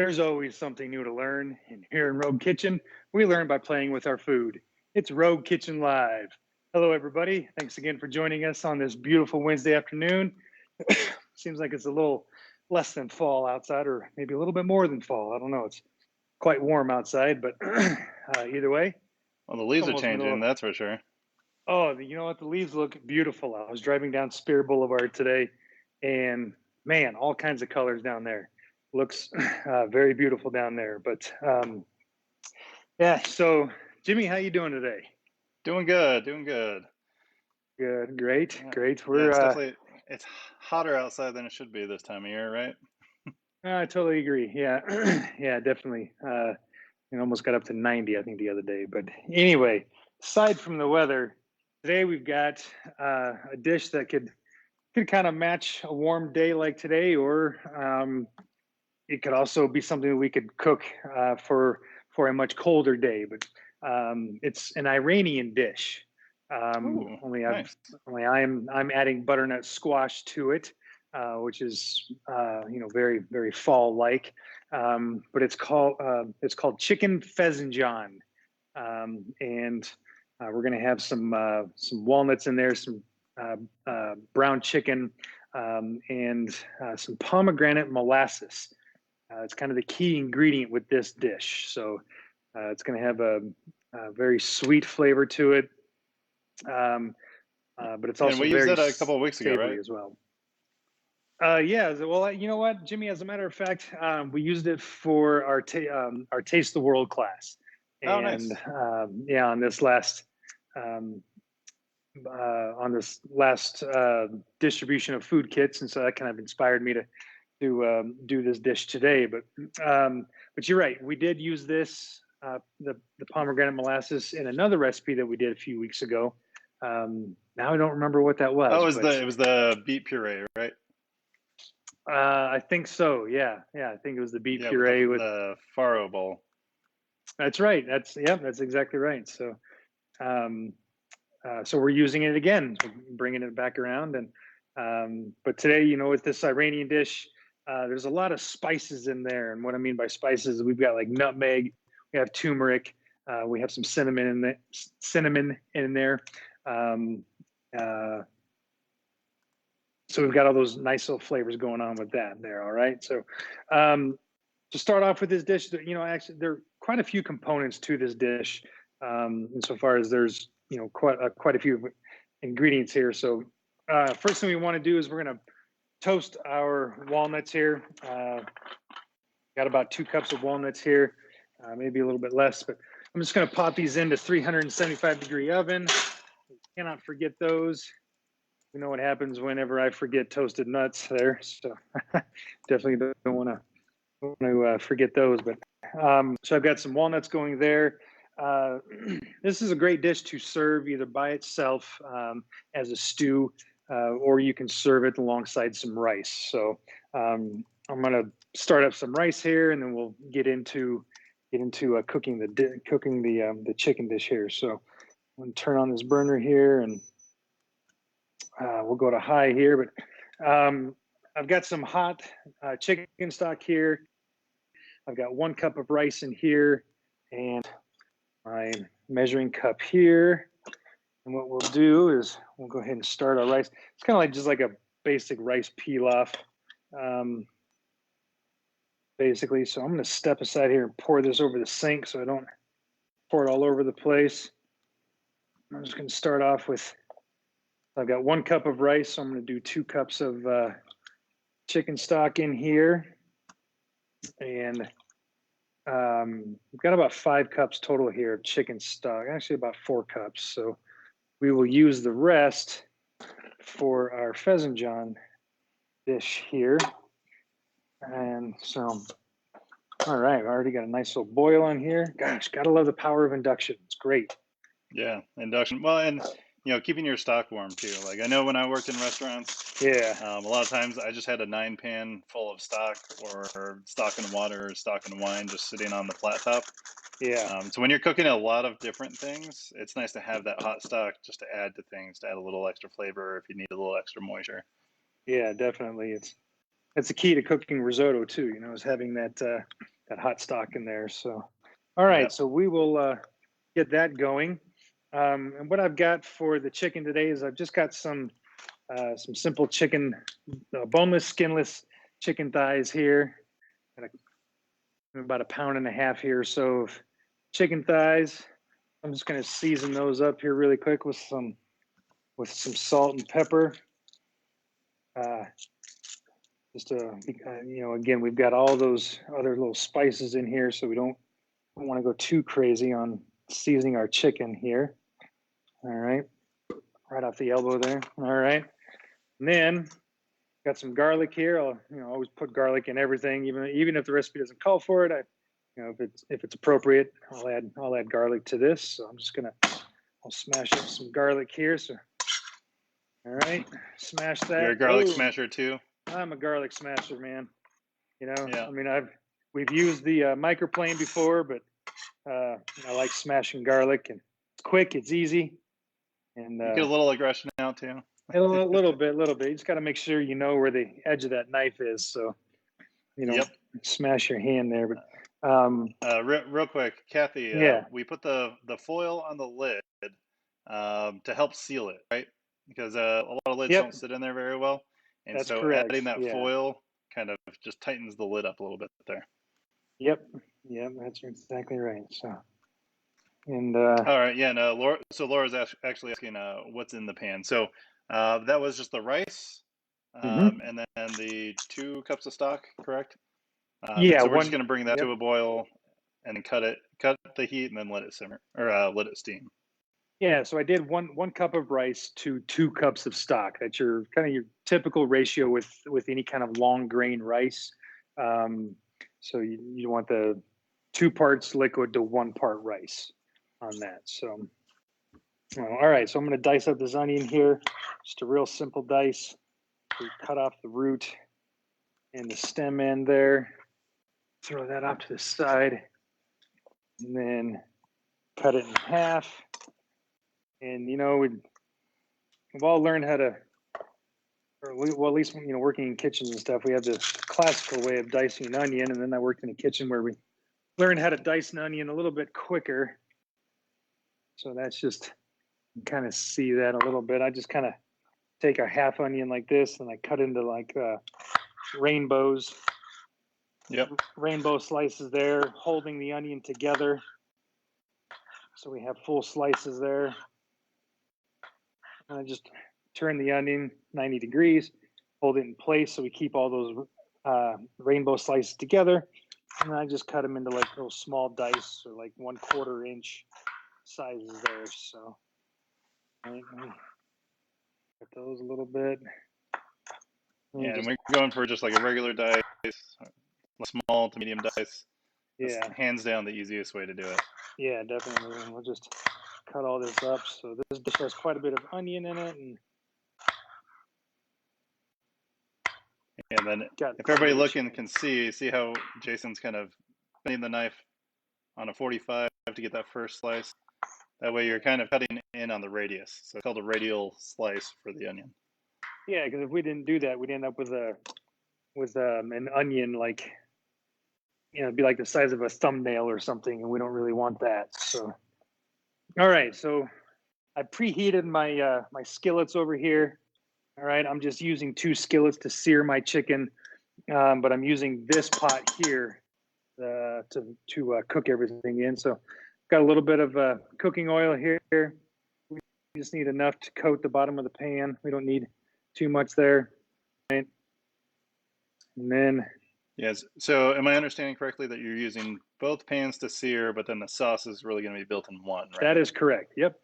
There's always something new to learn, and here in Rogue Kitchen, we learn by playing with our food. It's Rogue Kitchen Live. Hello, everybody. Thanks again for joining us on this beautiful Wednesday afternoon. Seems like it's a little less than fall outside, or maybe a little bit more than fall. I don't know. It's quite warm outside, but either way, Well, the it's leaves are almost middle changing, of. that's for sure. Oh, you know what? The leaves look beautiful. I was driving down Spear Boulevard today, and man, all kinds of colors down there. Looks very beautiful down there. But yeah, so Jimmy, how you doing today? Doing good, doing good. Good, great, Yeah, great. yeah, We're it's definitely it's hotter outside than it should be this time of year, right? I totally agree. Yeah, yeah, definitely. Almost got up to 90, I think, the other day. But anyway, aside from the weather, today we've got a dish that could kind of match a warm day like today, or it could also be something that we could cook for a much colder day. But it's an Iranian dish. Ooh, Only nice. I'm adding butternut squash to it, which is very very fall like. But it's called chicken fezanjan, and we're gonna have some walnuts in there, some brown chicken, and some pomegranate molasses. It's kind of the key ingredient with this dish. So it's going to have a very sweet flavor to it, um, but it's And also we used very that a couple of weeks ago, savory right? as well. Yeah, well, you know what, Jimmy? As a matter of fact, we used it for our Taste the World class, Oh, and nice. yeah, um, on this last distribution of food kits, and so that kind of inspired me to do this dish today. But you're right. We did use this the pomegranate molasses in another recipe that we did a few weeks ago. Now I don't remember what that Oh, was, but it was the beet puree, right? I think so. Yeah, yeah. I think it was the beet Yeah, with puree with. the faro bowl. That's right. That's exactly right. Um, so we're using it again, bringing it back around. And but today, with this Iranian dish, there's a lot of spices in there. And what I mean by spices, we've got like nutmeg, we have turmeric, we have some cinnamon in there. Um, uh, so we've got all those nice little flavors going on with that there. All right. So to start off with this dish, actually there are quite a few components to this dish, insofar as there's quite a few ingredients here. So first thing we want to do is we're going to toast our walnuts here. Got about 2 cups of walnuts here, maybe a little bit less, but I'm just going to pop these into 375-degree oven. Cannot forget those. You know what happens whenever I forget toasted nuts there, so definitely don't want to forget those. But so I've got some walnuts going there. Uh, this is a great dish to serve either by itself, as a stew, or you can serve it alongside some rice. So I'm going to start up some rice here, and then we'll get into cooking the chicken dish here. So I'm going to turn on this burner here, and we'll go to high here. But I've got some hot chicken stock here. I've got 1 cup of rice in here, and my measuring cup here. And what we'll do is we'll go ahead and start our rice. It's kind of like just like a basic rice pilaf, basically. So I'm going to step aside here and pour this over the sink so I don't pour it all over the place. I'm just going to start off with, I've got 1 cup of rice, so I'm going to do 2 cups of chicken stock in here. And we've got about 5 cups total here of chicken stock, actually about 4 cups. So we will use the rest for our fezanjan dish here. And so, all right, I already got a nice little boil on here. Gosh, gotta love the power of induction. It's great. Yeah, induction. Well, and keeping your stock warm too. Like I know when I worked in restaurants, Yeah, a lot of times I just had a 9 pan full of stock or stock and water or stock and wine just sitting on the flat top. yeah, So when you're cooking a lot of different things, it's nice to have that hot stock just to add to things, to add a little extra flavor if you need a little extra moisture. yeah, definitely. that's the key to cooking risotto too, you know, is having that that hot stock in there. So, all right, Yep. so we will get that going. And what I've got for the chicken today is I've just got some simple chicken, boneless, skinless chicken thighs here. Got about 1.5 pounds here or so of chicken thighs. I'm just going to season those up here really quick with some salt and pepper. You know, again, we've got all those other little spices in here, so we don't want to go too crazy on seasoning our chicken here. All right, right off the elbow there. All right, and then got some garlic here. I'll, you know, always put garlic in everything, even if the recipe doesn't call for it. You know, if it's appropriate, I'll add garlic to this. So I'll smash up some garlic here. So, all right, smash that. You're a garlic smasher too. I'm a garlic smasher, man. You know, Yeah. I mean, we've used the microplane before, but I like smashing garlic, and it's quick, it's easy, and You get a little aggression out too. a little bit. You just got to make sure you know where the edge of that knife is, so you know, smash your hand there. But real quick, Kathy, yeah, we put the foil on the lid to help seal it, right? Because a lot of lids yep, don't sit in there very well, and that's so correct. adding that Yeah, foil kind of just tightens the lid up a little bit there. yep, that's exactly right. So, and All right, yeah, no, Laura. So Laura's actually asking what's in the pan. So that was just the rice, and then the 2 cups of stock, correct? And yeah, so we're just going to bring that yep. to a boil, and then cut the heat, and then let it simmer or let it steam. Yeah, so I did one cup of rice to 2 cups of stock. That's your kind of your typical ratio with any kind of long grain rice. So you want the 2 parts liquid to 1 part rice on that. So, all right. So I'm going to dice up this onion here, just a real simple dice. We cut off the root and the stem end there. Throw that off to the side, and then cut it in half. And you know we've all learned how to, well, at least, you know, working in kitchens and stuff, we have the classical way of dicing an onion, and then I worked in a kitchen where we learned how to dice an onion a little bit quicker. So that's just, you kind of see that a little bit. I just kind of take a half onion like this, and I cut into like rainbows. Yep. Rainbow slices there, holding the onion together. So we have full slices there. And I just turn the onion 90 degrees, hold it in place so we keep all those rainbow slices together. And then I just cut them into like little small dice or like 1/4 inch sizes there. So right, cut those a little bit. Yeah, and we're going for just like a regular dice, small to medium dice. That's hands down the easiest way to do it. Yeah, definitely. And we'll just cut all this up. So this dish has quite a bit of onion in it, and then if everybody looking can see how Jason's kind of bending the knife on a 45 to get that first slice. That way you're kind of cutting in on the radius. So it's called a radial slice for the onion. Yeah, because if we didn't do that, we'd end up with an onion like, you know, it'd be like the size of a thumbnail or something, and we don't really want that. So, all right, so I preheated my my skillets over here. All right, I'm just using 2 skillets to sear my chicken, but I'm using this pot here to cook everything in. So, got a little bit of cooking oil here. We just need enough to coat the bottom of the pan. We don't need too much there. Right? And then, yes. So, am I understanding correctly that you're using both pans to sear, but then the sauce is really going to be built in one, right? That is correct. Yep.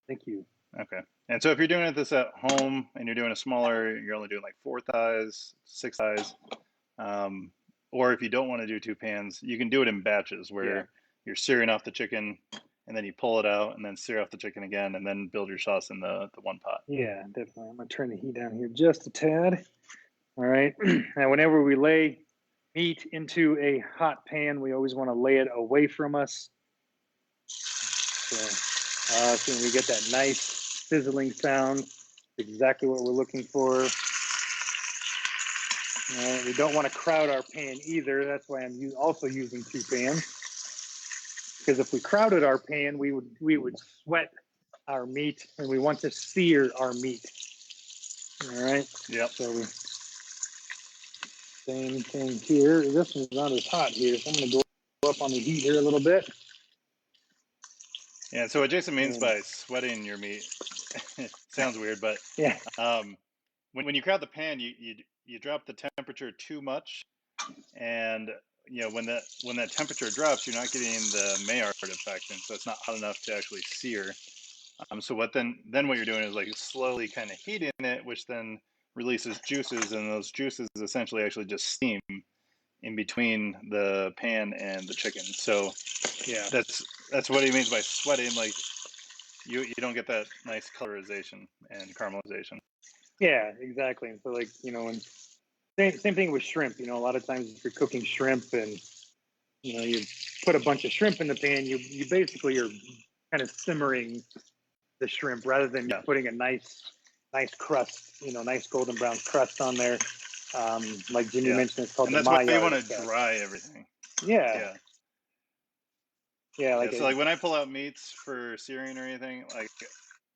Thank you. Okay. And so, if you're doing this at home and you're doing a smaller, you're only doing like 4 thighs, 6 thighs, or if you don't want to do 2 pans, you can do it in batches where you're searing off the chicken, and then you pull it out, and then sear off the chicken again, and then build your sauce in the one pot. Yeah, definitely. I'm gonna turn the heat down here just a tad. All right. Now, whenever we lay meat into a hot pan, we always want to lay it away from us. So we get that nice sizzling sound. Exactly what we're looking for. We don't want to crowd our pan either. That's why I'm also using 2 pans. Because if we crowded our pan, we would sweat our meat, and we want to sear our meat. All right. Yep. So same thing here. This one's not as hot here, so I'm going to go up on the heat here a little bit. Yeah. So what Jason means by sweating your meat sounds weird, but yeah, when you crowd the pan, you drop the temperature too much, and when that temperature drops, you're not getting the Maillard effect, and so it's not hot enough to actually sear. So what then what you're doing is like slowly kind of heating it, which then releases juices, and those juices essentially actually just steam in between the pan and the chicken. So yeah, that's what he means by sweating. Like you don't get that nice colorization and caramelization. yeah, exactly. And so like and same thing with shrimp. A lot of times if you're cooking shrimp and you put a bunch of shrimp in the pan, you basically are kind of simmering the shrimp rather than putting a nice crust, nice golden brown crust on there. Like Jimmy mentioned, it's called and the that's why you Maillard want to effect. dry everything. Yeah. So like when I pull out meats for searing or anything, like,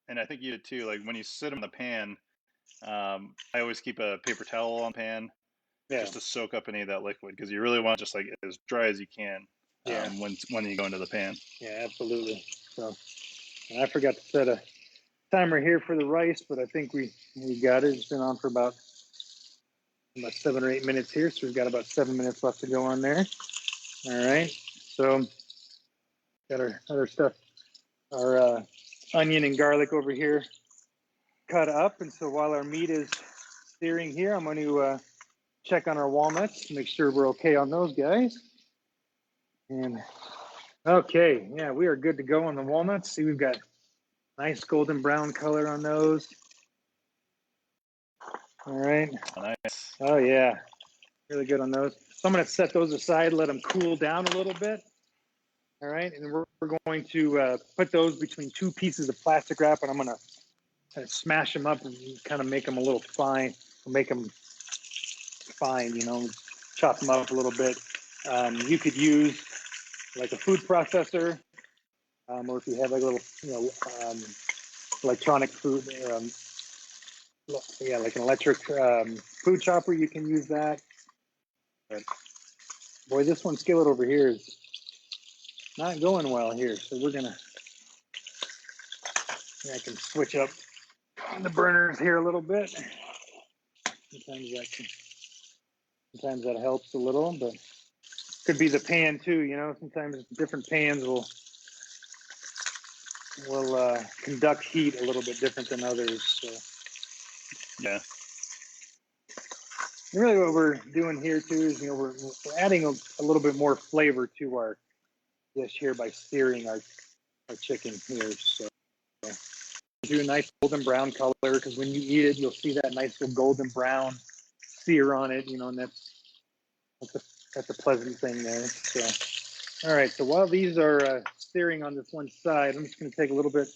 and I think you did too, like when you sit them in the pan, I always keep a paper towel on the pan just to soak up any of that liquid, because you really want just like as dry as you can when you go into the pan. Yeah, absolutely. So, and I forgot to set a timer here for the rice, but I think we got it. It's been on for about 7 or 8 minutes here, so we've got about 7 minutes left to go on there. All right, so got our other stuff, our onion and garlic over here cut up, and so while our meat is searing here, I'm going to check on our walnuts, make sure we're okay on those guys. And okay, yeah, we are good to go on the walnuts. See, we've got nice golden brown color on those. All right. Nice. Oh yeah, really good on those. So I'm going to set those aside, let them cool down a little bit. All right, and we're going to put those between 2 pieces of plastic wrap, and I'm going to kind of smash them up and kind of make them a little fine, make them fine, chop them up a little bit. You could use like a food processor, or if you have like a little, electronic food, like an electric food chopper, you can use that. But boy, this one skillet over here is not going well here, so we're gonna. I can switch up the burners here a little bit. Sometimes that helps a little, but could be the pan too. Sometimes different pans will conduct heat a little bit different than others. So. Yeah. And really, what we're doing here too is we're adding a little bit more flavor to our dish here by searing our chicken here. So do a nice golden brown color, because when you eat it, you'll see that nice little golden brown sear on it. And that's a pleasant thing there. So, all right. So while these are searing on this one side, I'm just going to take a little bit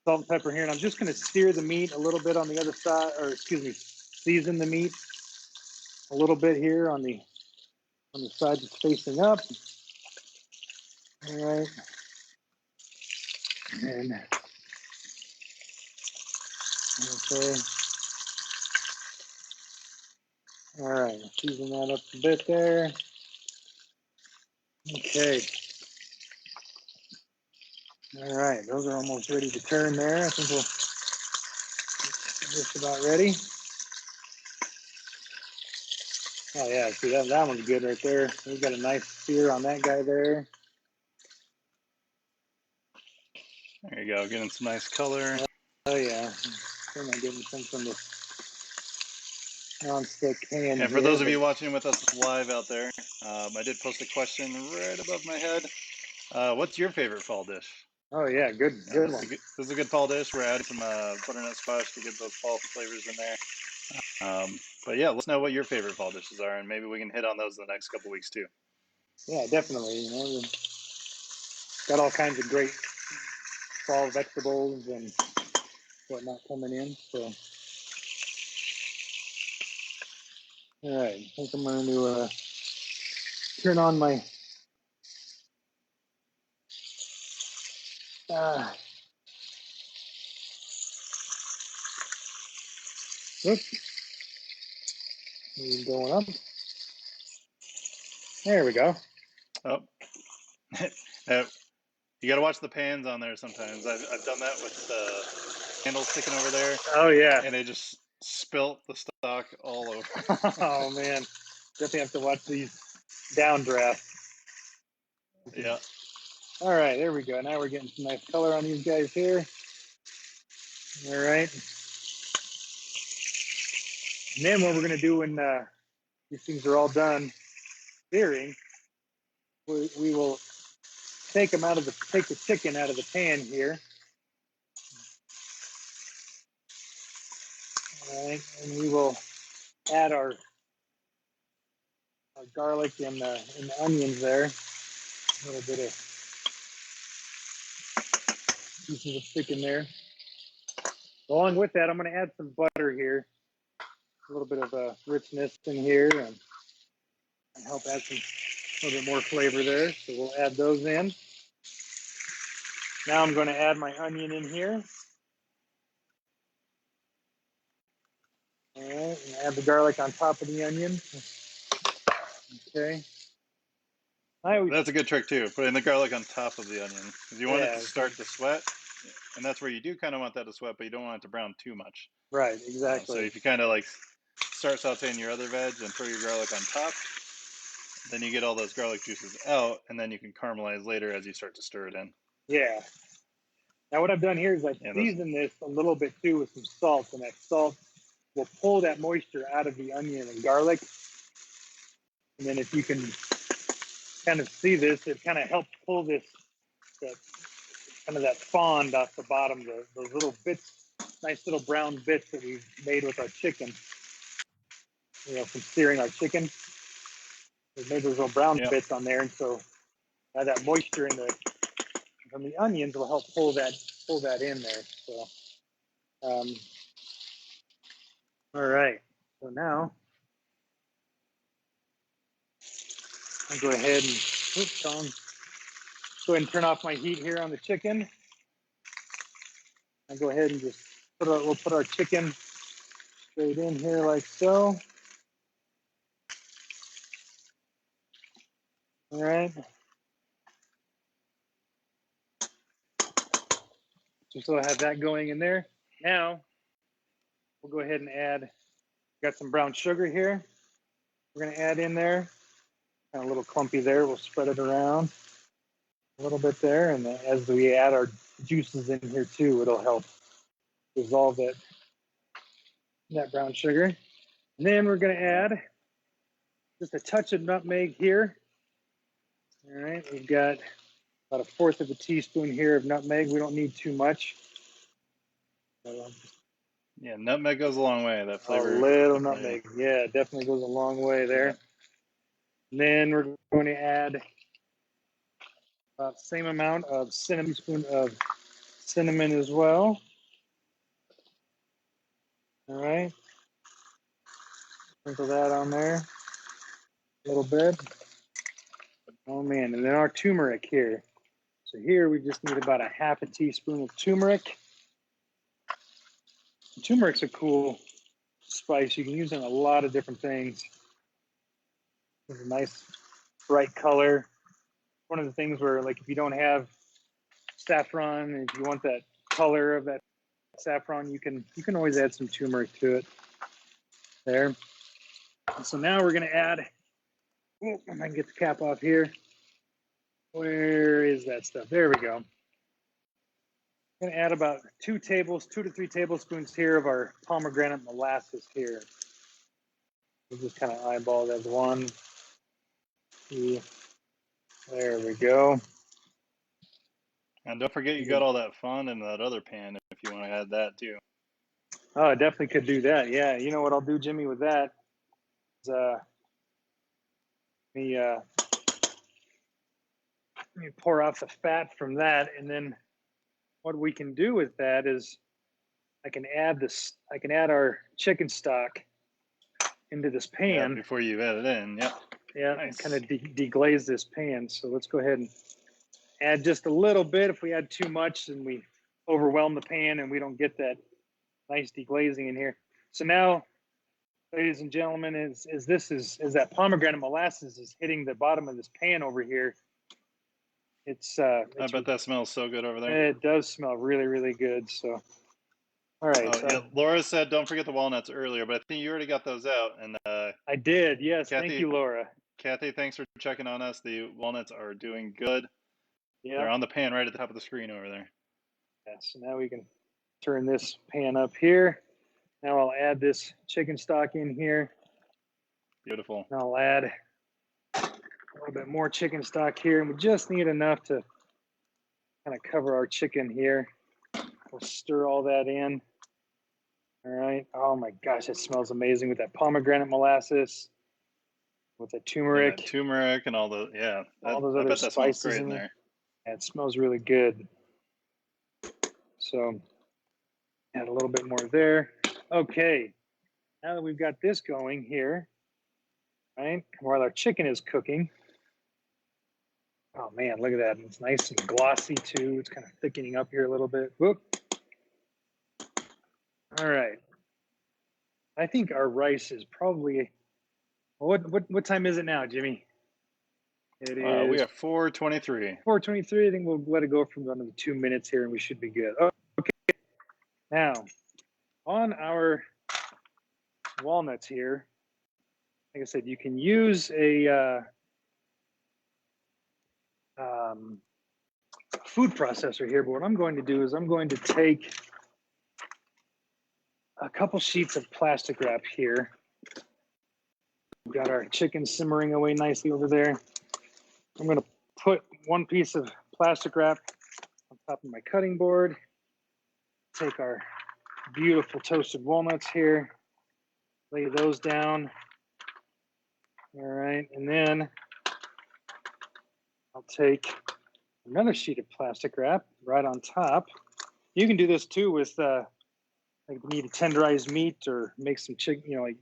salt and pepper here, and I'm just going to sear the meat a little bit on the other side, or excuse me, season the meat a little bit here on the side that's facing up. All right. And okay. All right, season that up a bit there. Okay. All right, those are almost ready to turn there. I think we're just about ready. Oh yeah, see that one's good right there. We've got a nice sear on that guy there. There you go, getting some nice color. Oh yeah, I'm not getting some from the non-stick pan. And for those of you watching with us live out there, I did post a question right above my head. What's your favorite fall dish? Oh yeah, good one. This is a good fall dish. We're adding some butternut squash to get those fall flavors in there. But yeah, let us know what your favorite fall dishes are, and maybe we can hit on those in the next couple weeks too. Yeah, definitely. We've got all kinds of great fall vegetables and whatnot coming in. So All right, I think I'm going to turn on my whoops, going up. There we go. Oh, you got to watch the pans on there sometimes. I've done that with the handle sticking over there, Oh yeah. and they just spilt the stock all over. Oh man, definitely have to watch these downdrafts. Yeah. All right, there we go. Now we're getting some nice color on these guys here. All right. And then what we're going to do when these things are all done searing, we will take them take the chicken out of the pan here. All right, and we will add our garlic and the onions there. A little bit of pieces of chicken there. Along with that, I'm going to add some butter here. A little bit of richness in here and help add a little bit more flavor there. So we'll add those in. Now I'm going to add my onion in here. All right, and add the garlic on top of the onion. Okay. That's a good trick too, putting the garlic on top of the onion. Because you want it to start to sweat, and that's where you do kind of want that to sweat, but you don't want it to brown too much. Right, exactly. So if you kind of like start sauteing your other veg and throw your garlic on top, then you get all those garlic juices out, and then you can caramelize later as you start to stir it in. Yeah. Now what I've done here is I've seasoned this a little bit too with some salt, and that salt will pull that moisture out of the onion and garlic. And then if you can kind of see this, it kind of helps pull that fond off the bottom, those little bits, nice little brown bits that we've made with our chicken. You know, from searing our chicken, we made those little brown bits on there, and so that moisture from the onions will help pull that in there. So, all right. So now I'll go ahead and go ahead and turn off my heat here on the chicken. I'll go ahead and just we'll put our chicken straight in here like so. All right. Just so I have that going in there. Now we'll go ahead and got some brown sugar here. We're going to add in there. Kind of a little clumpy there. We'll spread it around a little bit there. And as we add our juices in here too, it'll help dissolve that brown sugar. And then we're going to add just a touch of nutmeg here. All right, we've got about 1/4 of a teaspoon here of nutmeg. We don't need too much. Yeah, nutmeg goes a long way. That flavor. A little nutmeg, yeah, definitely goes a long way there. Yeah. And then we're going to add about the same amount of teaspoon of cinnamon as well. All right, sprinkle that on there a little bit. Oh man, and then our turmeric here. So here we just need about 1/2 teaspoon of turmeric. Turmeric's a cool spice. You can use it in a lot of different things. It's a nice bright color. One of the things where, like, if you don't have saffron and if you want that color of that saffron, you can always add some turmeric to it there. And so now we're going to add, if I can get the cap off here. Where is that stuff? There we go. I'm going to add about 2 to 3 tablespoons here of our pomegranate molasses here. We'll just kind of eyeball that as 1, 2. There we go. And don't forget you got all that fond in that other pan if you want to add that too. Oh, I definitely could do that. Yeah, you know what I'll do, Jimmy, with that is let me pour off the fat from that, and then what we can do with that is I can add our chicken stock into this Yeah, pan. before you add it in. Yep. Yeah, Nice. kind of deglaze this pan. So let's go ahead and add just a little bit. If we add too much, then we overwhelm the pan and we don't get that nice deglazing in here. So now, ladies and gentlemen, as that pomegranate molasses is hitting the bottom of this pan over here, I bet that smells so good over there. it does smell really, really good. So, all right. Oh, yeah. Laura said don't forget the walnuts earlier, but I think you already got those out. And I did. Yes. Kathy, thank you, Laura. Kathy, thanks for checking on us. The walnuts are doing good. Yeah. They're on the pan right at the top of the screen over there. Yeah, so now we can turn this pan up here. Now I'll add this chicken stock in here. Beautiful. And I'll add a little bit more chicken stock here. And we just need enough to kind of cover our chicken here. We'll stir all that in. All right. Oh my gosh, it smells amazing with that pomegranate molasses, with the turmeric. Yeah, turmeric and all the, yeah. All those I other bet that smells spices great in there. Yeah, it smells really good. So add a little bit more there. Okay. Now that we've got this going here, right, while our chicken is cooking. Oh man, look at that. It's nice and glossy too. It's kind of thickening up here a little bit. Whoop. All right. I think our rice is probably, what time is it now, Jimmy? It is we have 4:23. 4:23. I think we'll let it go for another 2 minutes here and we should be good. Oh, okay. Now, on our walnuts here, like I said, you can use a food processor here, but what I'm going to do is I'm going to take a couple sheets of plastic wrap here. We've got our chicken simmering away nicely over there. I'm going to put one piece of plastic wrap on top of my cutting board. Take our beautiful toasted walnuts here, lay those down. All right, and then I'll take another sheet of plastic wrap right on top. You can do this too with like if you need to tenderize meat or make some chicken, like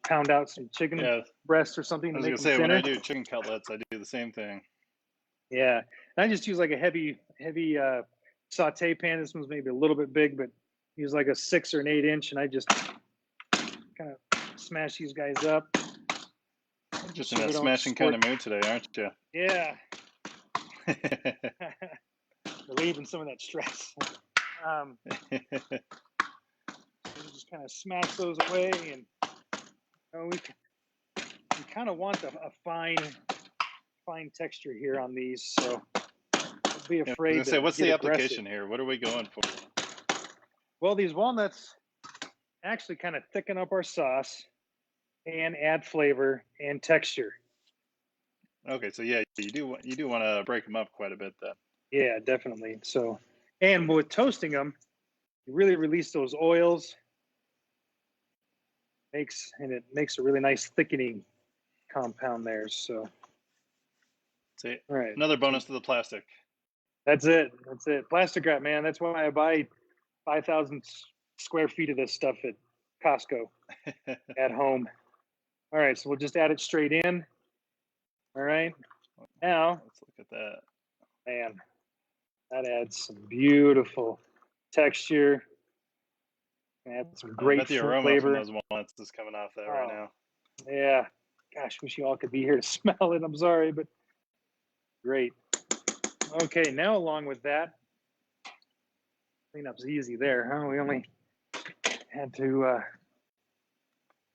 pound out some chicken breast or something. I was gonna say, when I do chicken cutlets, I do the same thing. Yeah, and I just use like a heavy saute pan. This one's maybe a little bit big, but use like a 6 or an 8 inch, and I just kind of smash these guys up. Just in that smashing kind of mood today, aren't you? Yeah. Relieving some of that stress. Just kind of smash those away, and we kind of want a fine texture here on these. So don't be afraid. So what's the application here? What are we going for? Well, these walnuts actually kind of thicken up our sauce and add flavor and texture. Okay, so yeah, you do want to break them up quite a bit then. Yeah, definitely. So, and with toasting them, you really release those oils. It makes a really nice thickening compound there. So, see, all right, another bonus to the plastic. That's it. Plastic wrap, man. That's why I buy 5,000 square feet of this stuff at Costco at home. All right, so we'll just add it straight in. All right. Now, let's look at that. Man, that adds some beautiful texture. Add some great the aroma flavor. from those walnuts is coming off that right now. Yeah. Gosh, wish you all could be here to smell it. I'm sorry, but great. Okay, now along with that, cleanup's easy there, huh? We only had to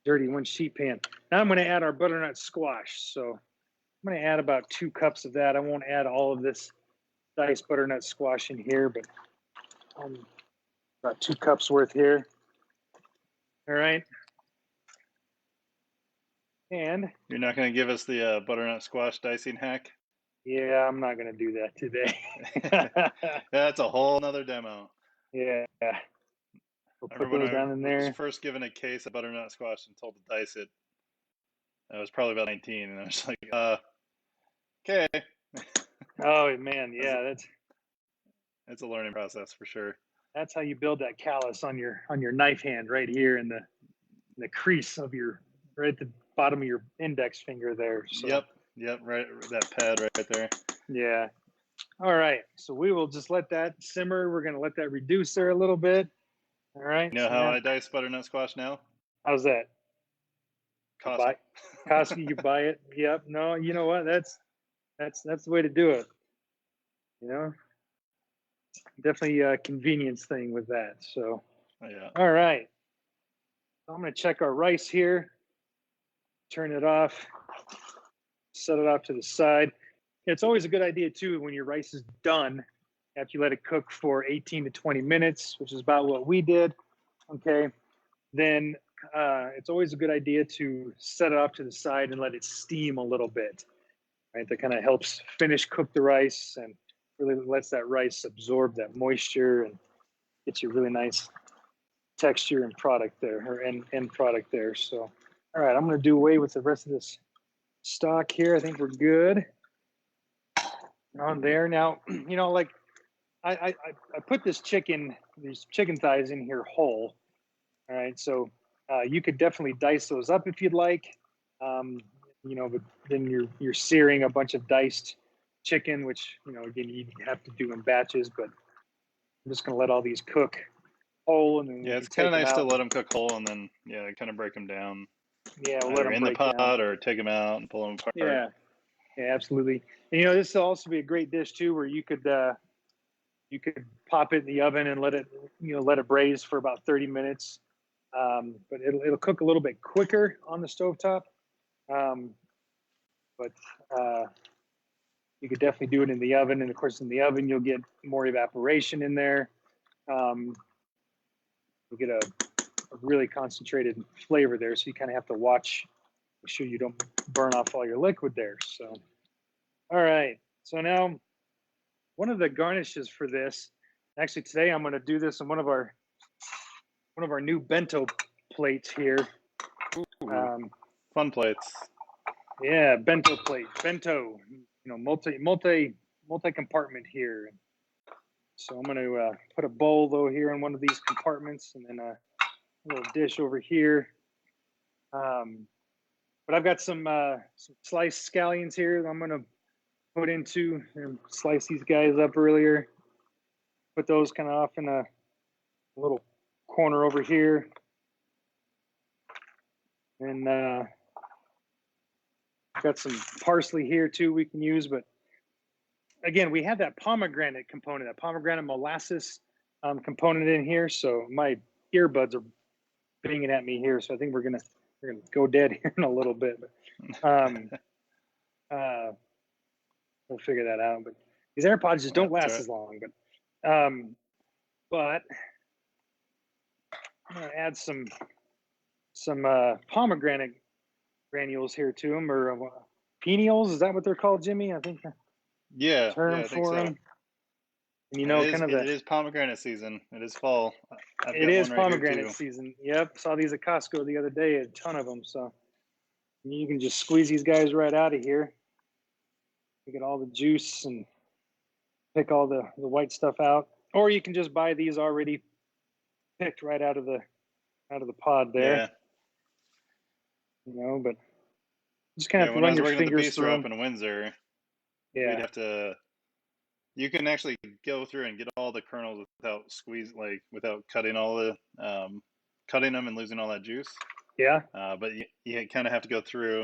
dirty one sheet pan. Now I'm going to add our butternut squash. So I'm going to add about 2 cups of that. I won't add all of this diced butternut squash in here, but about 2 cups worth here. All right. And you're not going to give us the butternut squash dicing hack? Yeah, I'm not going to do that today. That's a whole nother demo. Yeah. We'll put those down in there. I was first given a case of butternut squash and told to dice it. I was probably about 19, and I was like, okay. Oh man, yeah, that's a learning process for sure. That's how you build that callus on your knife hand right here in the crease of your right at the bottom of your index finger there. So. Yep, right, that pad right there. Yeah. All right. So we will just let that simmer. We're going to let that reduce there a little bit. All right. You know So how now, I dice butternut squash now? how's that? You buy Costco. Costco, you buy it. Yep. No, you know what? That's the way to do it. You know, definitely a convenience thing with that. So, Yeah. all right. I'm going to check our rice here. Turn it off. Set it off to the side. It's always a good idea too when your rice is done after you let it cook for 18 to 20 minutes, which is about what we did. Okay, then it's always a good idea to set it off to the side and let it steam a little bit. Right, that kind of helps finish cook the rice and really lets that rice absorb that moisture and gets you really nice texture and product there, or end product there. So, all right, I'm going to do away with the rest of this stock here. I think we're good on there. Now, you know, like I put these chicken thighs in here whole. All right, so you could definitely dice those up if you'd like. You know, but then you're searing a bunch of diced chicken, which, you know, again, you have to do in batches. But I'm just going to let all these cook whole, and then Yeah, we it's can kind take of them nice to out. let them cook whole and then, kind of break them down. Yeah, we'll let Either them in the break down. pot or take them out and pull them apart. Yeah, absolutely. And, you know, this will also be a great dish too, where you could pop it in the oven and let it braise for about 30 minutes. But it'll cook a little bit quicker on the stovetop. But you could definitely do it in the oven. And of course, in the oven, you'll get more evaporation in there. You'll get a really concentrated flavor there. So you kind of have to watch, make sure you don't burn off all your liquid there. So, all right. So now, one of the garnishes for this, actually today I'm going to do this on one of our new bento plates here. Fun plates. Yeah, bento plate, bento. You know, multi compartment here. So I'm going to put a bowl though here in one of these compartments, and then a little dish over here. But I've got some sliced scallions here that I'm going to put into and slice these guys up earlier. Put those kind of off in a little corner over here. And got some parsley here too we can use. But again, we have that pomegranate component, that pomegranate molasses component in here. So my earbuds are banging at me here. So I think we're gonna go dead here in a little bit. But we'll figure that out. But these AirPods just don't last as long. But I'm gonna add some pomegranate granules here to them, or penials. Is that what they're called, Jimmy? I think Yeah, term I think for so. them. And you know, it is pomegranate season. It is fall. It is one right pomegranate here too. season. Yep, saw these at Costco the other day, a ton of them. So you can just squeeze these guys right out of here. You get all the juice and pick all the white stuff out, or you can just buy these already picked right out of the pod there. Yeah. You know, but just kind of when I run was your working at the fingers bistro through up them. in Windsor, Yeah. we'd have to. You can actually go through and get all the kernels without without cutting all the cutting them and losing all that juice. Yeah. But you kind of have to go through.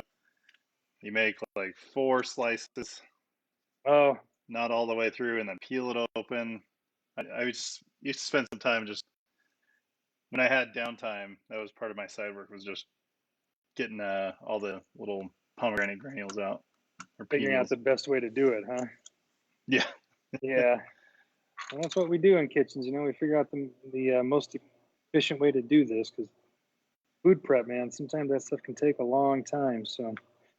You make like 4 slices. Oh. Not all the way through, and then peel it open. I used to spend some time just when I had downtime. That was part of my side work, was just getting all the little pomegranate granules out. Or Figuring out penials. the best way to do it, huh? Yeah. Yeah. And that's what we do in kitchens. You know, we figure out the most efficient way to do this, because food prep, man, sometimes that stuff can take a long time. So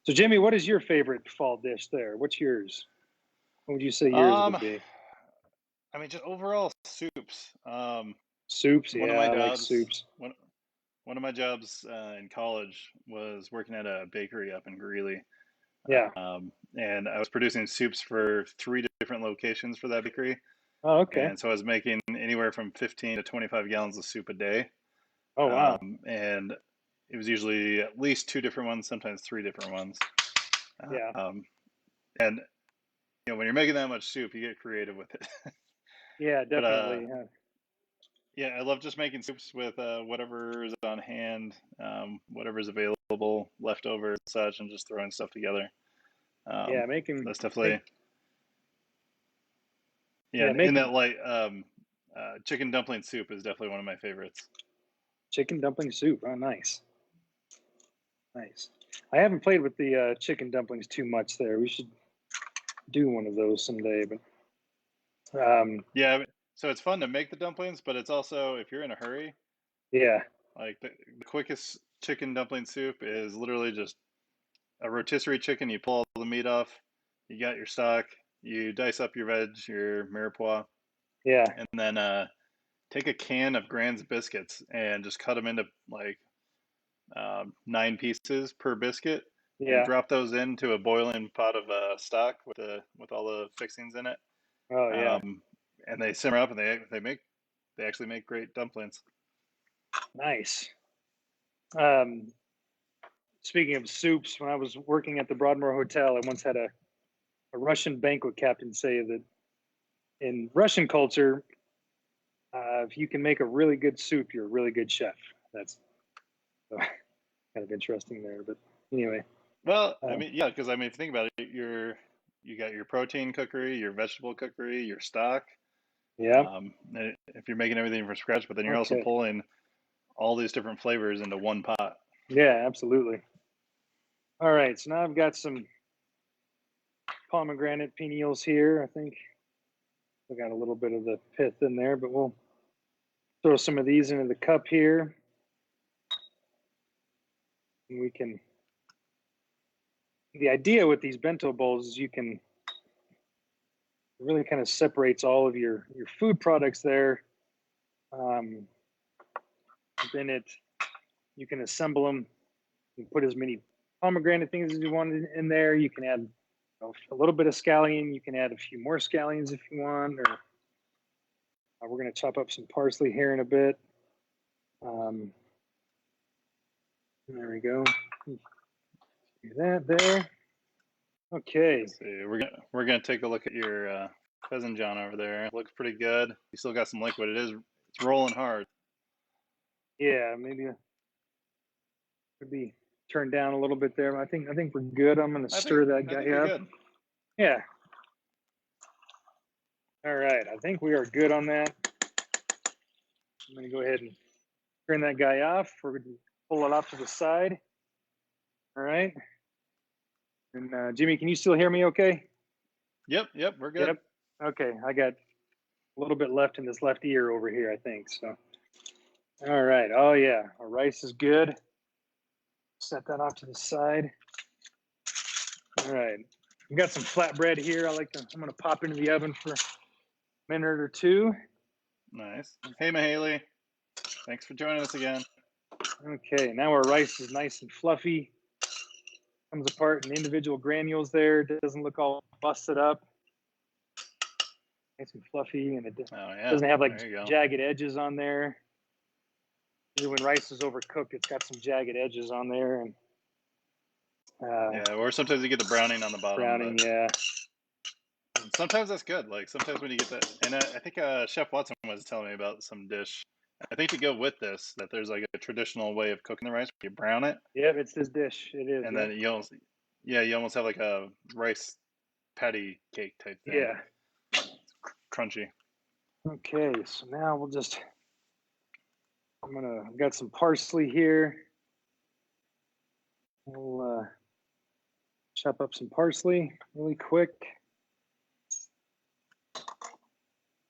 Jimmy, what is your favorite fall dish there? What's yours? What would you say yours would be? I mean, just overall soups. Soups, One of yeah, my I like jobs. soups. One of my jobs in college was working at a bakery up in Greeley. Yeah. And I was producing soups for 3 different locations for that bakery. Oh, okay. And so I was making anywhere from 15 to 25 gallons of soup a day. Oh, wow. And it was usually at least 2 different ones, sometimes 3 different ones. Yeah. And when you're making that much soup, you get creative with it. Yeah, But definitely. yeah, I love just making soups with whatever is on hand, whatever's available, leftover and such, and just throwing stuff together. Yeah, That's definitely yeah, and making that light chicken dumpling soup is definitely one of my favorites. chicken dumpling soup. Oh, nice. Nice. I haven't played with the chicken dumplings too much there. We should do one of those someday, but Yeah, so it's fun to make the dumplings, but it's also, if you're in a hurry, yeah. like the quickest chicken dumpling soup is literally just a rotisserie chicken. You pull all the meat off, you got your stock, you dice up your veg, your mirepoix, Yeah. and then take a can of Grand's biscuits and just cut them into like 9 pieces per biscuit, and Yeah. drop those into a boiling pot of stock with all the fixings in it. Oh, yeah. And they simmer up, and they actually make great dumplings. Nice. Speaking of soups, when I was working at the Broadmoor Hotel, I once had a Russian banquet captain say that in Russian culture, if you can make a really good soup, you're a really good chef. That's kind of interesting there. But anyway, Well, I uh, mean, yeah, because I mean, if you think about it, you got your protein cookery, your vegetable cookery, your stock. yeah. If you're making everything from scratch, but then you're also Okay. pulling all these different flavors into one pot. Yeah, absolutely. All right. So now I've got some pomegranate peniels here. I think I got a little bit of the pith in there, but we'll throw some of these into the cup here. And we can, the idea with these bento bowls is you can, it really kind of separates all of your food products there. Then you can assemble them. You can put as many pomegranate things as you want in there. You can add a little bit of scallion. You can add a few more scallions if you want, or we're going to chop up some parsley here in a bit. There we go. Do that there. Okay. Let's see, we're gonna take a look at your pheasant John over there. It looks pretty good. You still got some liquid. It's rolling hard. Yeah, maybe it could be turned down a little bit there. But I think we're good. I'm going to stir that guy you're up. good. Yeah. All right. I think we are good on that. I'm going to go ahead and turn that guy off. We're going to pull it off to the side. All right. And Jimmy, can you still hear me okay? Yep, we're good. Yep. Okay. I got a little bit left in this left ear over here, I think. So, all right. Oh, yeah. Our rice is good. Set that off to the side. All right. We got some flatbread here. I'm going to pop into the oven for a minute or two. Nice. Hey, Mahaley. Thanks for joining us again. Okay. Now our rice is nice and fluffy. Comes apart in individual granules there. It doesn't look all busted up. Nice and fluffy, and it doesn't have like jagged edges on there. Usually when rice is overcooked, it's got some jagged edges on there. And yeah, or sometimes you get the browning on the bottom. Browning, yeah. Sometimes that's good. Like sometimes when you get that, and I think Chef Watson was telling me about some dish. I think to go with this, that there's like a traditional way of cooking the rice. You brown it. Yeah, it's this dish. It is. And then you almost have like a rice patty cake type thing. Yeah. It's crunchy. Okay, so now I've got some parsley here. We'll chop up some parsley really quick.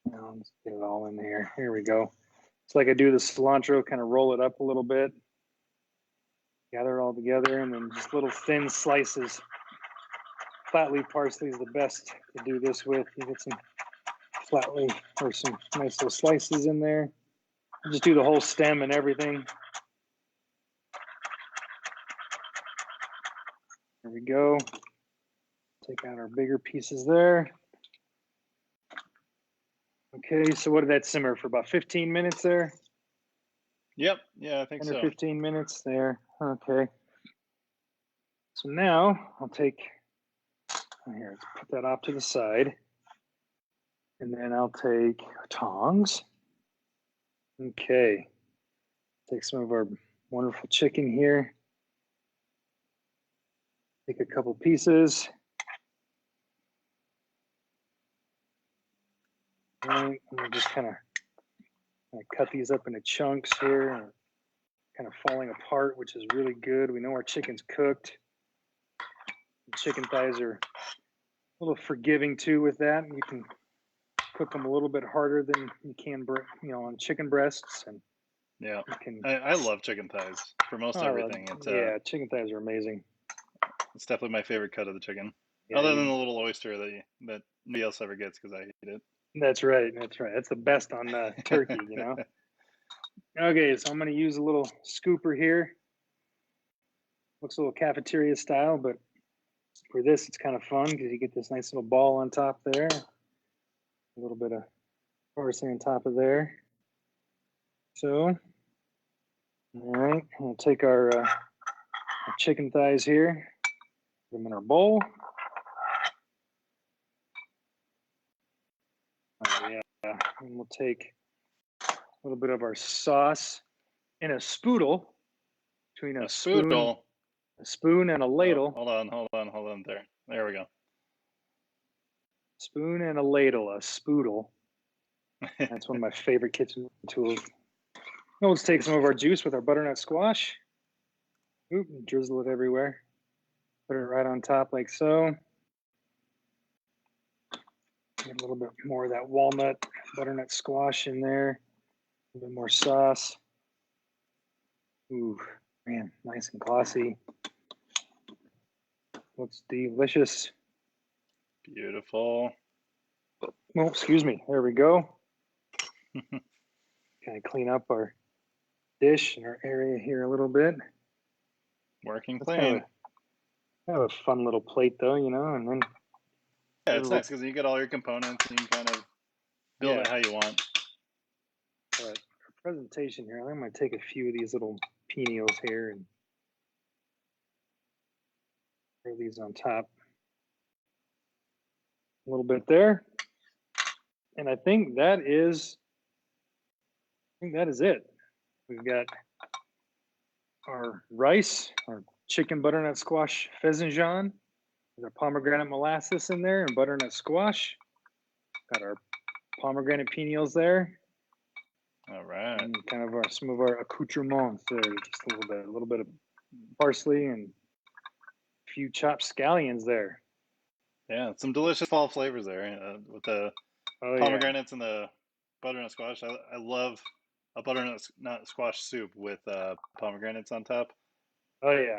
Now let's get it all in here. Here we go. It's like I do the cilantro, kind of roll it up a little bit, gather it all together, and then just little thin slices. Flat leaf parsley is the best to do this with. You get some flat leaf or some nice little slices in there. Just do the whole stem and everything. There we go. Take out our bigger pieces there. Okay, so what did that simmer for? About 15 minutes there? Yep. Yeah, I think 10 so. or 15 minutes there. Okay. So now I'll take, here, let's put that off to the side. And then I'll take tongs. Okay. Take some of our wonderful chicken here. Take a couple pieces. And we'll just kind of cut these up into chunks here, kind of falling apart, which is really good. We know our chicken's cooked. Chicken thighs are a little forgiving too with that. You can cook them a little bit harder than you can, on chicken breasts. And Yeah, you can. I love chicken thighs for most everything. Yeah, chicken thighs are amazing. It's definitely my favorite cut of the chicken, Yeah, other than the little oyster that nobody else ever gets because I hate it. That's right. That's the best on turkey, Okay, so I'm going to use a little scooper here. Looks a little cafeteria style, but for this, it's kind of fun because you get this nice little ball on top there. A little bit of parsley on top of there. So, all right, we'll take our chicken thighs here, put them in our bowl. Oh, yeah, and we'll take a little bit of our sauce in a spoodle, between a spoon and a ladle. Oh, hold on there we go. Spoon and a ladle, a spoodle. That's one of my favorite kitchen tools. Now let's take some of our juice with our butternut squash. Oop, drizzle it everywhere. Put it right on top like so. Get a little bit more of that walnut butternut squash in there. A little bit more sauce. Ooh, man, nice and glossy. Looks delicious. Beautiful. Oh, excuse me. There we go. Kind of clean up our dish and our area here a little bit. Working clean. Have a fun little plate though, and then yeah, it's nice because you get all your components and you can kind of build it how you want. But for presentation here, I'm going to take a few of these little peniels here and throw these on top. A little bit there. And I think that is it. We've got our rice, our chicken butternut squash pheasant with our pomegranate molasses in there and butternut squash. Got our pomegranate peniels there. All right. And kind of some of our accoutrements there, just a little bit of parsley and a few chopped scallions there. Yeah, some delicious fall flavors there with the pomegranates and the butternut squash. I love a butternut squash soup with pomegranates on top. Oh yeah,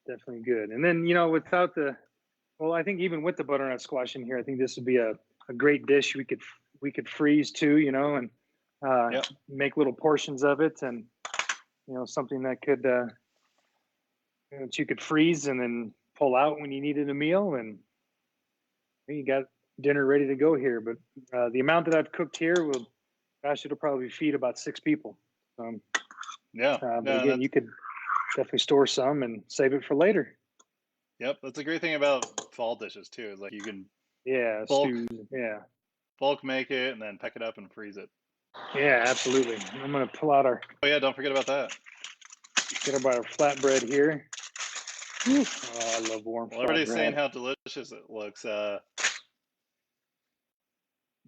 definitely good. And then without I think even with the butternut squash in here, I think this would be a great dish. We could freeze too, and make little portions of it, and something that could that you could freeze and then pull out when you needed a meal, and you got dinner ready to go here. But the amount that I've cooked here it'll probably feed about 6 people. But again, you could definitely store some and save it for later. Yep, that's a great thing about fall dishes too. Is like you can bulk make it and then pack it up and freeze it. Yeah, absolutely. I'm gonna pull out our. Oh yeah, don't forget about that. Get about our flatbread here. Oh, I love warm. Well, everybody's saying how delicious it looks.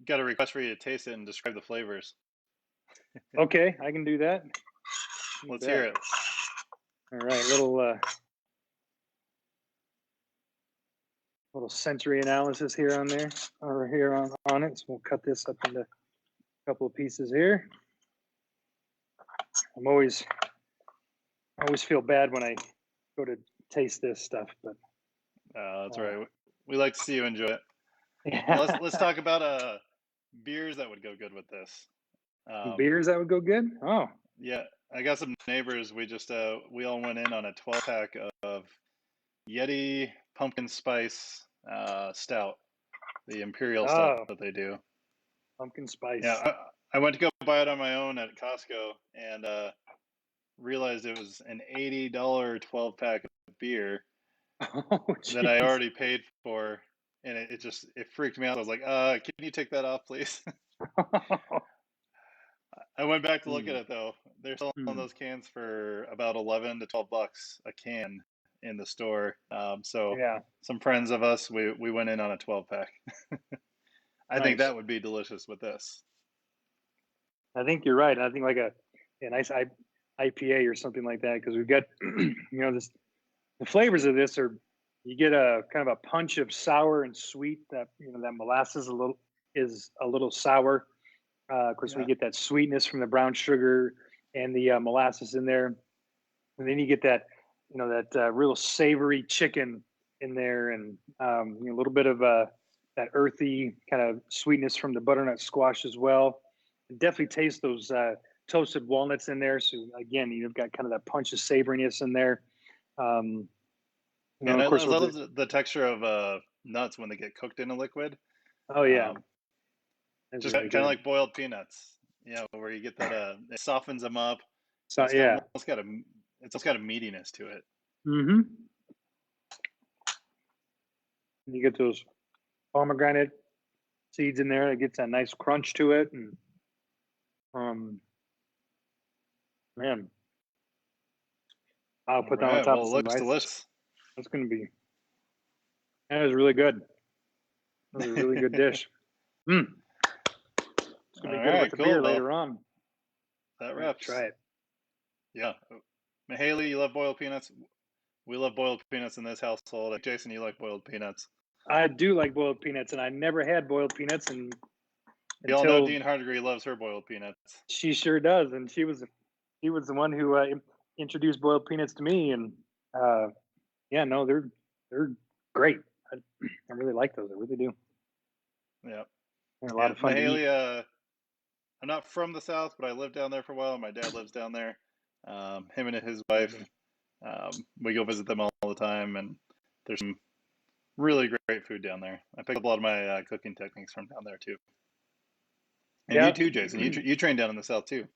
Got a request for you to taste it and describe the flavors. Okay, I can do that. Let's hear it. All right, little sensory analysis here on there, or here on it. So we'll cut this up into a couple of pieces here. I always feel bad when I go to taste this stuff, but that's right. We like to see you enjoy it. Yeah. Let's talk about beers that would go good with this. Beers that would go good? Oh. Yeah, I got some neighbors. We just we all went in on a 12-pack of Yeti pumpkin spice stout, the imperial stout that they do. Pumpkin spice. Yeah, I went to go buy it on my own at Costco, and realized it was an $80 12-pack of beer Oh, that I jeez. already paid for, and it freaked me out. I was like, can you take that off, please? I went back to look at Hmm. it though. They're selling Hmm. those cans for about 11 to $12 a can in the store. So Yeah, some friends of us, we went in on a 12-pack. I think nice. that would be delicious with this. I think you're right. I think like a nice IPA or something like that, because we've got this the flavors of this are, you get a kind of a punch of sour and sweet. That that molasses is a little sour. Of course, we Yeah. get that sweetness from the brown sugar and the molasses in there, and then you get that that real savory chicken in there, and a little bit of that earthy kind of sweetness from the butternut squash as well. Definitely taste those toasted walnuts in there. So again, you've got kind of that punch of savoriness in there. Um, And of I course, with love the the texture of nuts when they get cooked in a liquid. oh yeah, Um, that's just really kind of good. like boiled peanuts, where you get that it softens them up, and So yeah, it's almost got a meatiness to it. mm-hmm. You get those pomegranate seeds in there. It gets that nice crunch to it, and um, man, I'll All put that on right. top Well, of it some looks rice. delicious. That's going to be that is really good. That was a really good dish. Mm, it's going All to be good with right, the cool. beer Well, later on. that I have to wraps. try it. Yeah. Haley, you love boiled peanuts. We love boiled peanuts in this household. Jason, you like boiled peanuts. I do like boiled peanuts, and I never had boiled peanuts We all know until Dean Hardegre loves her boiled peanuts. she sure does, and she was the one who introduced boiled peanuts to me, and uh, yeah, no, they're great. I, I really like those. I really do. Yeah. They're a lot Yeah. of fun to eat. Mahalia, I'm not from the South, but I lived down there for a while. My dad lives down there. Him and his wife, we go visit them all the time, and there's some really great food down there. I picked up a lot of my cooking techniques from down there too. And you Yeah, too, Jason. You trained down in the South too.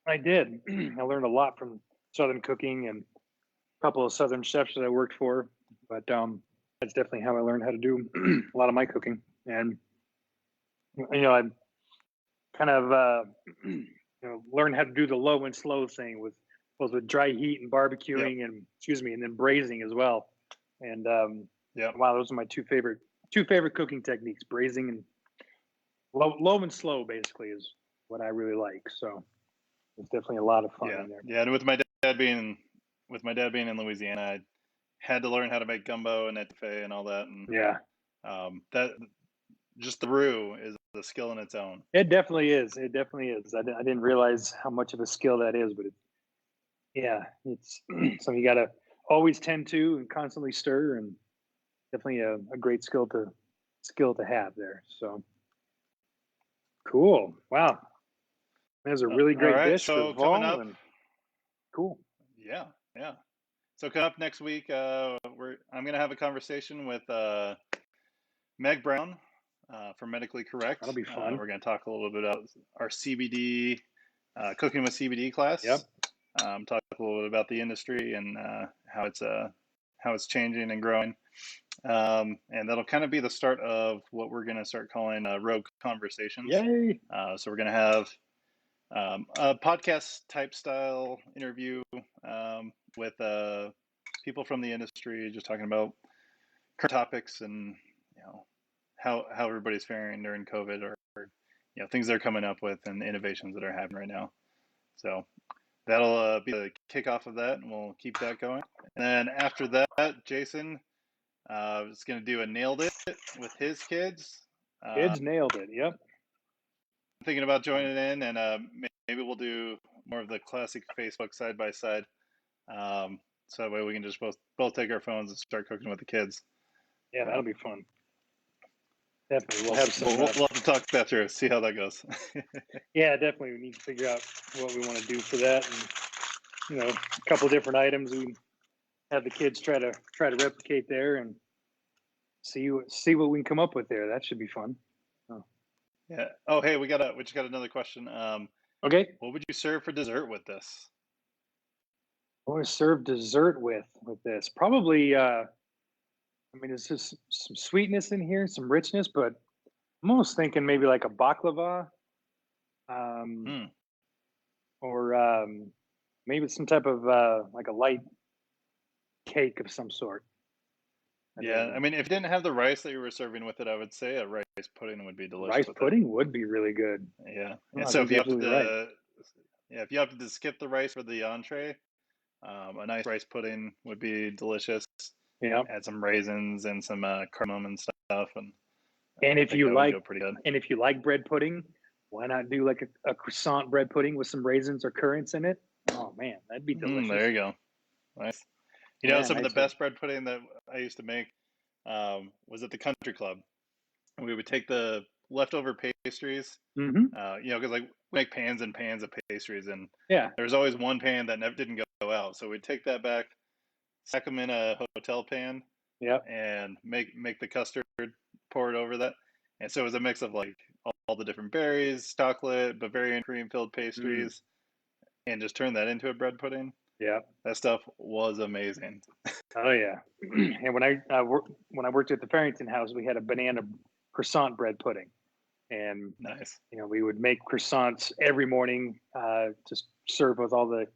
I did. I learned a lot from Southern cooking and a couple of Southern chefs that I worked for, but that's definitely how I learned how to do a lot of my cooking. And I kind of learned how to do the low and slow thing with both with dry heat and Yep. barbecuing, and excuse me, and then braising as well. And Yep. wow, those are my two favorite cooking techniques: braising and low and slow. Basically, is what I really like. So it's definitely a lot of fun Yeah. in there. Yeah. And with my dad being in Louisiana, I had to learn how to make gumbo and etouffee and all that. And Yeah, that just the roux is a skill in its own. it definitely is. It definitely is. I didn't realize how much of a skill that is, but yeah, it's something you got to always tend to and constantly stir, and definitely a great skill to have there. So cool. Wow, that's a really All great right. dish for So coming fall, up, and cool. yeah, yeah. So coming up next week, I'm gonna have a conversation with Meg Brown from Medically That'll Correct. be fun. We're gonna talk a little bit about our CBD cooking with CBD class. Yep. Talk a little bit about the industry and how it's changing and growing. And that'll kind of be the start of what we're gonna start calling Rogue Conversations. Yay. So we're gonna have a podcast type style interview with people from the industry, just talking about current topics and how everybody's faring during COVID, or things they're coming up with and innovations that are happening right now. So that'll be the kickoff of that, and we'll keep that going. And then after that, Jason is going to do a nailed it with his kids. Kids nailed it. Yep. Thinking about joining in, and maybe we'll do more of the classic Facebook side by side. So that way we can just both take our phones and start cooking with the kids. Yeah, So that'll be fun. Definitely, we'll have some. we'll have to talk that through, see how that goes. Yeah, definitely, we need to figure out what we want to do for that, and a couple of different items we have the kids try to replicate there, and see what we can come up with there. That should be fun. Oh. Yeah. Oh, hey, we just got another question. Okay. What would you serve for dessert with this? I want to serve dessert with this. Probably I mean, there's just some sweetness in here, some richness, but I'm almost thinking maybe like a baklava, um, Hmm. or maybe some type of like a light cake of some sort. I Yeah, I mean, mean, if you didn't have the rice that you were serving with it, I would say a rice pudding would be delicious rice with it. pudding would be really good. Yeah, Oh, and I so think if you're you opted absolutely right. to, yeah, if you opted to skip the rice for the entree, a nice rice pudding would be delicious. Yeah. Add some raisins and some cardamom and stuff, and And I if think you that would go like, pretty good. and if you like bread pudding, why not do like a croissant bread pudding with some raisins or currants in it? Oh man, that'd be There delicious. you go. Nice. Yeah, Some of the nice one. best bread pudding that I used to make was at the country club. And we would take the leftover pastries, Hmm. because like we make pans and pans of pastries, and Yeah. there was always one pan that never didn't go out. So we'd take that back, stack them in a hotel pan, Yep. and make the custard, pour it over that. And so it was a mix of like all the different berries, chocolate, Bavarian cream filled Mm. pastries, and just turn that into a bread pudding. Yep. That stuff was amazing. Oh yeah. And when I worked at the Farrington House, we had a banana croissant bread pudding, and Nice. we would make croissants every morning, just serve with all the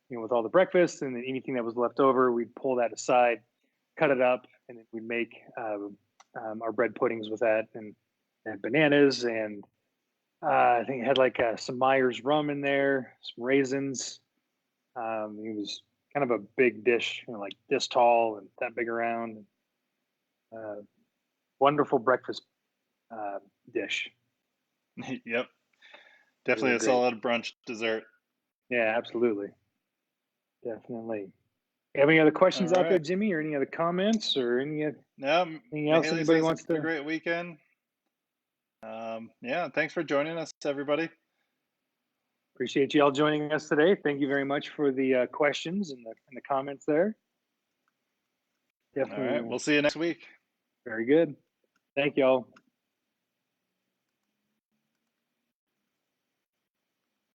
with all the breakfast, and then anything that was left over, we'd pull that aside, cut it up, and then we'd make our bread puddings with that, and bananas, and I think it had like some Myers rum in there, some raisins. It was kind of a big dish, like this tall and that big around. Uh, Wonderful breakfast uh, dish. Yep. Really Definitely a great. solid brunch dessert. Yeah, absolutely. Definitely. Have any other All questions out there, right. Jimmy, or any other comments, or Now, anything else Mahaley anybody says wants have a to? great weekend. Yeah, thanks for joining us, everybody. Appreciate you all joining us today. Thank you very much for the questions and the comments there. All right. Definitely We'll see you next week. very good. Thank you all.